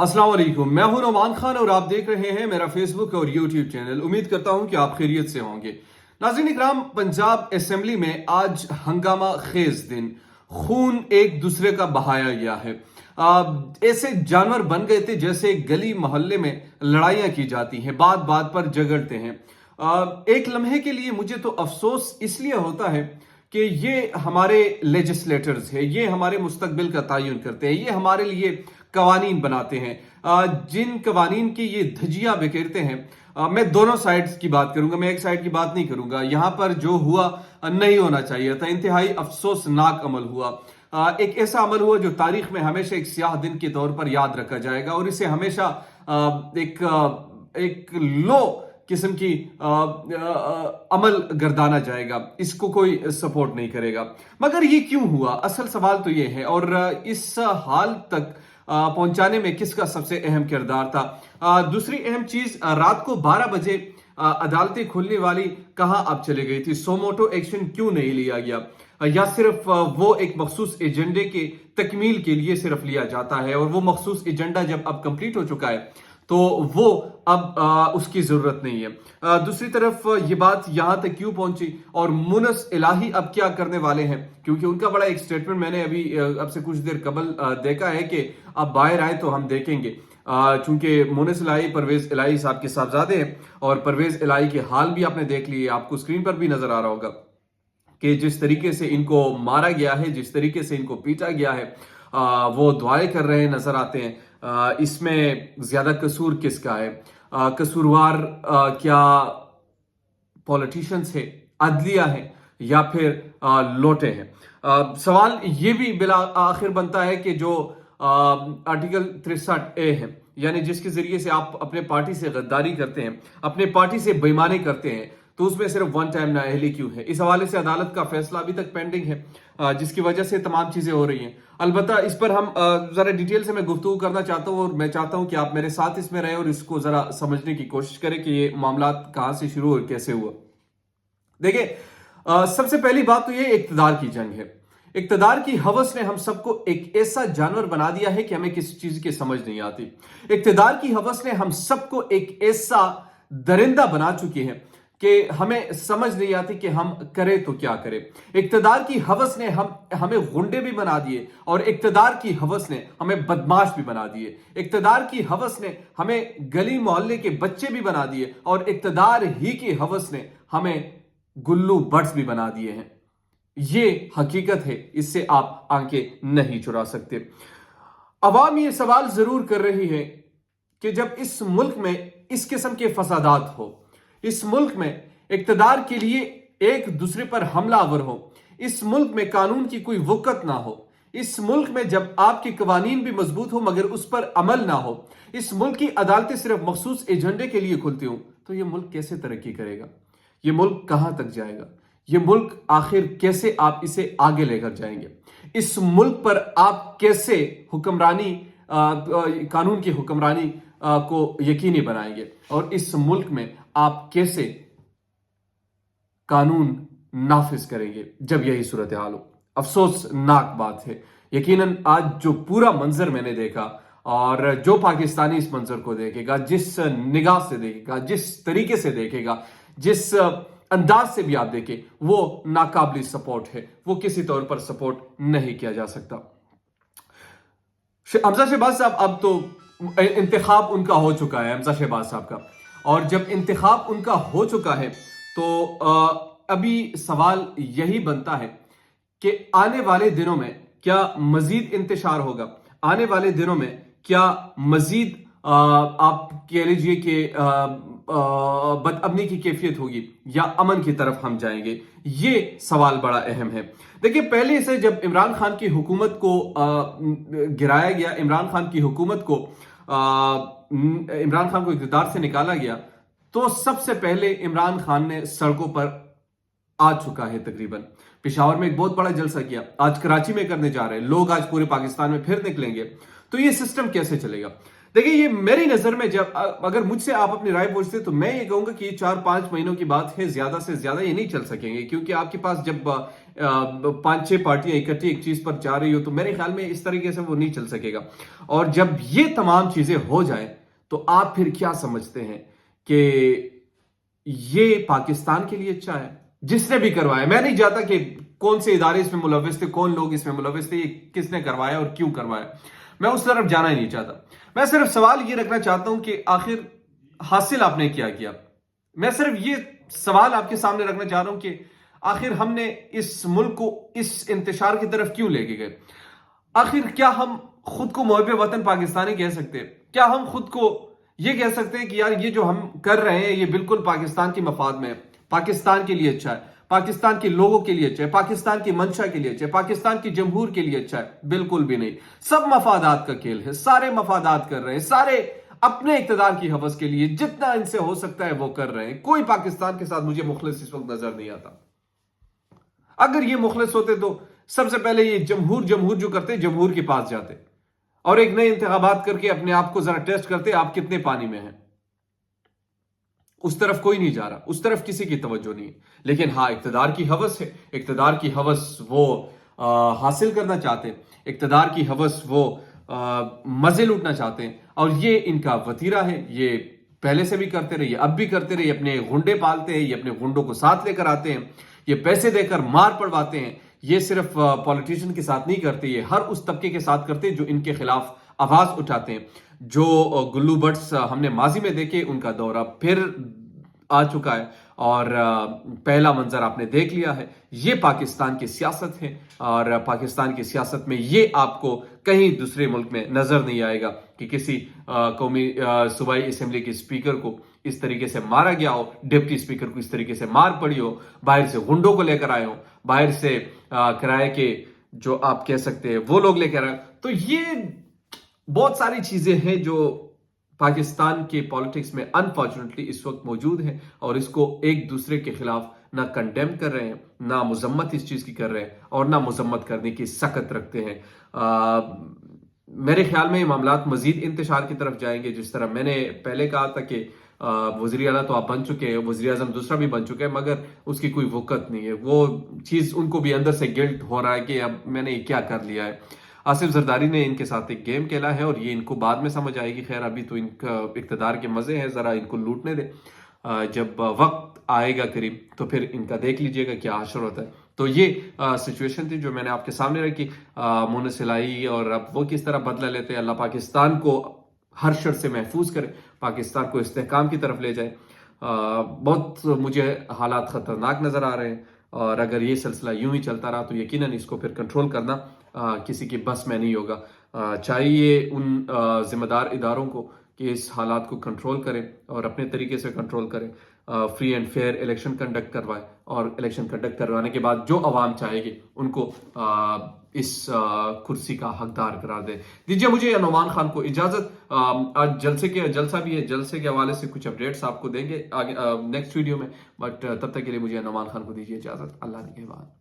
अस्सलाम वालेकुम, मैं हूं नौमान खान और आप देख रहे हैं मेरा फेसबुक और यूट्यूब चैनल। उम्मीद करता हूं कि आप खैरियत से होंगे। नाज़रीन इकराम, पंजाब असेंबली में आज हंगामा खेज दिन, खून एक दूसरे का बहाया गया है। ऐसे जानवर बन गए थे जैसे गली मोहल्ले में लड़ाइयां की जाती हैं, बात बात पर झगड़ते हैं। एक लम्हे के लिए मुझे तो अफसोस इसलिए होता है कि ये हमारे लेजिस्लेटर्स हैं, ये हमारे मुस्तकबिल का तयन करते हैं, ये हमारे लिए कवानीन बनाते हैं। जिन कवानीन की ये धजिया बिखेरते हैं, मैं दोनों साइड्स की बात करूंगा, मैं एक साइड की बात नहीं करूंगा। यहां पर जो हुआ नहीं होना चाहिए था, इंतहाई अफसोसनाक अमल हुआ। एक ऐसा अमल हुआ जो तारीख में हमेशा एक स्याह दिन के तौर पर याद रखा जाएगा और इसे हमेशा एक लो किस्म की अमल गर्दाना जाएगा, इसको कोई सपोर्ट नहीं करेगा। मगर ये क्यों हुआ, असल सवाल तो ये है। और इस हाल तक पहुंचाने में किसका सबसे अहम किरदार था। दूसरी अहम चीज, रात को 12 बजे अदालतें खुलने वाली कहां अब चली गई थी, सोमोटो एक्शन क्यों नहीं लिया गया, या सिर्फ वो एक मखसूस एजेंडे के तकमील के लिए सिर्फ लिया जाता है और वो मखसूस एजेंडा जब अब कंप्लीट हो चुका है तो वो अब उसकी जरूरत नहीं है। दूसरी तरफ ये बात यहां तक क्यों पहुंची और मुनस इलाही अब क्या करने वाले हैं, क्योंकि उनका बड़ा एक स्टेटमेंट मैंने अभी अब से कुछ देर कबल देखा है कि अब बाहर आए तो हम देखेंगे। चूंकि मुनस इलाही परवेज इलाही साहब के साहबजादे हैं और परवेज इलाही के हाल भी आपने देख लिए, आपको स्क्रीन पर भी नजर आ रहा होगा कि जिस तरीके से इनको मारा गया है, जिस तरीके से इनको पीटा गया है, वो दुआएं कर रहे नजर आते हैं। इसमें ज्यादा कसूर किसका है? कसूरवार क्या पॉलिटिशियंस है, अदलिया है, या फिर लोटे हैं? सवाल ये भी बिला आखिर बनता है कि जो आर्टिकल 63A है, यानी जिसके जरिए से आप अपने पार्टी से गद्दारी करते हैं, अपने पार्टी से बेईमानी करते हैं, तो उसमें सिर्फ वन टाइम नाअहली क्यों है? इस हवाले से अदालत का फैसला अभी तक पेंडिंग है, जिसकी वजह से तमाम चीजें हो रही हैं। अलबत्ता इस पर हम जरा डिटेल से मैं गुफ्तगू करना चाहता हूं और मैं चाहता हूं कि आप मेरे साथ इसमें रहें और इसको जरा समझने की कोशिश करें कि ये मामला कहां से शुरू और कैसे हुआ। देखिए, सबसे पहली बात तो ये इक्तदार की जंग है। इक्तदार की हवस ने हम सबको एक ऐसा जानवर बना दिया है कि हमें किसी चीज की समझ नहीं आती। इक्तदार की हवस ने हम सबको एक ऐसा दरिंदा बना चुकी है कि हमें समझ नहीं आती कि हम करें तो क्या करें। इक्तदार की हवस ने हमें गुंडे भी बना दिए और इक्तदार की हवस ने हमें बदमाश भी बना दिए। इक्तदार की हवस ने हमें गली मोहल्ले के बच्चे भी बना दिए और इक्तदार ही की हवस ने हमें गुल्लू बर्ड्स भी बना दिए हैं। ये हकीकत है, इससे आप आंखें नहीं चुरा सकते। अवाम ये सवाल जरूर कर रही है कि जब इस मुल्क में इस किस्म के फसादात हो, इस मुल्क में इक्तदार के लिए एक दूसरे पर हमलावर हो, इस मुल्क में कानून की कोई वक़्त ना हो, इस मुल्क में जब आपके कवानीन भी मजबूत हो मगर उस पर अमल ना हो, इस मुल्क की अदालतें सिर्फ मखसूस एजेंडे के लिए खुलती हूं, तो ये मुल्क कैसे तरक्की करेगा? ये मुल्क कहां तक जाएगा? ये मुल्क आखिर कैसे आप इसे आगे लेकर जाएंगे? इस मुल्क पर आप कैसे हुक्मरानी, कानून की हुक्मरानी को यकीनी बनाएंगे? और इस मुल्क में आप कैसे कानून नाफिज करेंगे जब यही सूरत हाल हो? अफसोसनाक बात है। यकीनन आज जो पूरा मंजर मैंने देखा और जो पाकिस्तानी इस मंजर को देखेगा, जिस निगाह से देखेगा, जिस तरीके से देखेगा, जिस अंदाज से भी आप देखें, वो नाकाबिल सपोर्ट है, वो किसी तौर पर सपोर्ट नहीं किया जा सकता। हमजा शहबाज साहब, अब तो इंतखाब उनका हो चुका है, हमजा शहबाज साहब का, और जब इंतखाब उनका हो चुका है तो अभी सवाल यही बनता है कि आने वाले दिनों में क्या मजीद इंतशार होगा? आने वाले दिनों में क्या मजीद आप कह लीजिए कि बदअमनी की कैफियत होगी या अमन की तरफ हम जाएंगे? ये सवाल बड़ा अहम है। देखिए, पहले से जब इमरान खान की हुकूमत को गिराया गया, इमरान खान की हुकूमत को इमरान खान को इक़्तिदार से निकाला गया, तो सबसे पहले इमरान खान ने सड़कों पर आ चुका है। तकरीबन पेशावर में एक बहुत बड़ा जलसा किया, आज कराची में करने जा रहे हैं, लोग आज पूरे पाकिस्तान में फिर निकलेंगे। तो ये सिस्टम कैसे चलेगा? देखिए, ये मेरी नजर में, जब अगर मुझसे आप अपनी राय पूछते तो मैं ये कहूंगा कि 4-5 महीनों की बात है, ज्यादा से ज्यादा ये नहीं चल सकेंगे, क्योंकि आपके पास जब 5-6 पार्टियां इकट्ठी एक चीज पर जा रही हो तो मेरे ख्याल में इस तरीके से वो नहीं चल सकेगा। और जब ये तमाम चीजें हो जाए तो आप फिर क्या समझते हैं कि ये पाकिस्तान के लिए अच्छा है? जिसने भी करवाया, मैं नहीं चाहता कि कौन से इदारे इसमें मुलविस थे, कौन लोग इसमें मुलविस थे, ये किसने करवाया और क्यों करवाया, मैं उस तरफ जाना ही नहीं चाहता। मैं सिर्फ सवाल ये रखना चाहता हूं कि आखिर हासिल आपने क्या किया। मैं सिर्फ ये सवाल आपके सामने रखना चाह रहा हूं कि आखिर हमने इस मुल्क को इस इंतशार की तरफ क्यों लेके गए। आखिर क्या हम खुद को मुहब्बे वतन पाकिस्तानी कह सकते हैं? क्या हम खुद को ये कह सकते हैं कि यार ये जो हम कर रहे हैं ये बिल्कुल पाकिस्तान की मफाद में है, पाकिस्तान के लिए अच्छा है, पाकिस्तान के लोगों के लिए अच्छा है, पाकिस्तान की मंशा के लिए अच्छा है, पाकिस्तान की जमहूर के लिए अच्छा है? बिल्कुल भी नहीं। सब मफादात का खेल है, सारे मफादात कर रहे हैं, सारे अपने इक्तदार की हवस के लिए जितना इनसे हो सकता है वो कर रहे हैं। कोई पाकिस्तान के साथ मुझे मुखलिस इस वक्त नजर नहीं आता। अगर ये मुखलिस होते तो सबसे पहले ये जमहूर जमहूर जो करते जमहूर के पास जाते और एक नए इंतखाबात करके अपने आप को जरा टेस्ट करते, आप कितने पानी में हैं। उस तरफ कोई नहीं जा रहा, उस तरफ किसी की तवज्जो नहीं है। लेकिन हाँ, इक्तदार की हवस है, इक्तदार की हवस वो हासिल करना चाहते हैं, इक्तदार की हवस वो मजे लूटना चाहते हैं, और ये इनका वतीरा है। ये पहले से भी करते रहे, अब भी करते रहे। अपने गुंडे पालते हैं, ये अपने गुंडों को साथ लेकर आते हैं, ये पैसे देकर मार पड़वाते हैं। ये सिर्फ पॉलिटिशियन के साथ नहीं करते, ये हर उस तबके के साथ करते हैं जो इनके खिलाफ आवाज उठाते हैं। जो गुल्लू बट्स हमने माजी में देखे, उनका दौरा फिर आ चुका है और पहला मंजर आपने देख लिया है। ये पाकिस्तान की सियासत है और पाकिस्तान की सियासत में ये आपको कहीं दूसरे मुल्क में नजर नहीं आएगा कि किसी कौमी सूबाई असेंबली के स्पीकर को इस तरीके से मारा गया हो, डिप्टी स्पीकर को इस तरीके से मार पड़ी हो, बाहर से गुंडों को लेकर आए हो, बाहर से किराए के जो आप कह सकते हैं वो लोग लेकर आए। तो ये बहुत सारी चीजें हैं जो पाकिस्तान के पॉलिटिक्स में अनफॉर्चुनेटली इस वक्त मौजूद है, और इसको एक दूसरे के खिलाफ ना कंडेम कर रहे हैं, ना मुजम्मत इस चीज की कर रहे हैं, और ना मुजम्मत करने की सकत रखते हैं। मेरे ख्याल में ये मामलात मजीद इंतशार की तरफ जाएंगे। जिस तरह मैंने पहले कहा था कि वज़ीर आला तो आप बन चुके हैं, वज़ीर आज़म दूसरा भी बन चुके हैं, मगर उसकी कोई वक़्त नहीं है। वो चीज़ उनको भी अंदर से गिल्ट हो रहा है कि अब मैंने ये क्या कर लिया है। आसिफ जरदारी ने इनके साथ एक गेम खेला है और ये इनको बाद में समझ आएगी। खैर, अभी तो इनका इक़्तिदार के मज़े हैं, ज़रा इनको लूटने दे। जब वक्त आएगा करीब तो फिर इनका देख लीजिएगा क्या हशर होता है। तो ये सिचुएशन थी जो मैंने आपके सामने रखी, मुंह सिलाई, और अब वो किस तरह बदला लेते हैं। अल्लाह पाकिस्तान को हर शर से महफूज करे, पाकिस्तान को इस्तेहकाम की तरफ ले जाए। बहुत मुझे हालात ख़तरनाक नज़र आ रहे हैं, और अगर ये सिलसिला यूं ही चलता रहा तो यकीनन इसको फिर कंट्रोल करना किसी की बस में नहीं होगा। चाहिए उन जिम्मेदार इदारों को कि इस हालात को कंट्रोल करें और अपने तरीके से कंट्रोल करें, free and fair election conduct करवाएं, और इलेक्शन कंडक्ट करवाने के बाद जो अवाम चाहेगी उनको इस कुर्सी का हकदार करार दे। दीजिए मुझे नौमान खान को इजाजत। आज जलसा भी है, जलसे के हवाले से कुछ अपडेट्स आपको देंगे आगे नेक्स्ट वीडियो में, बट तब तक के लिए मुझे नौमान खान को दीजिए इजाजत। अल्लाह के बाद।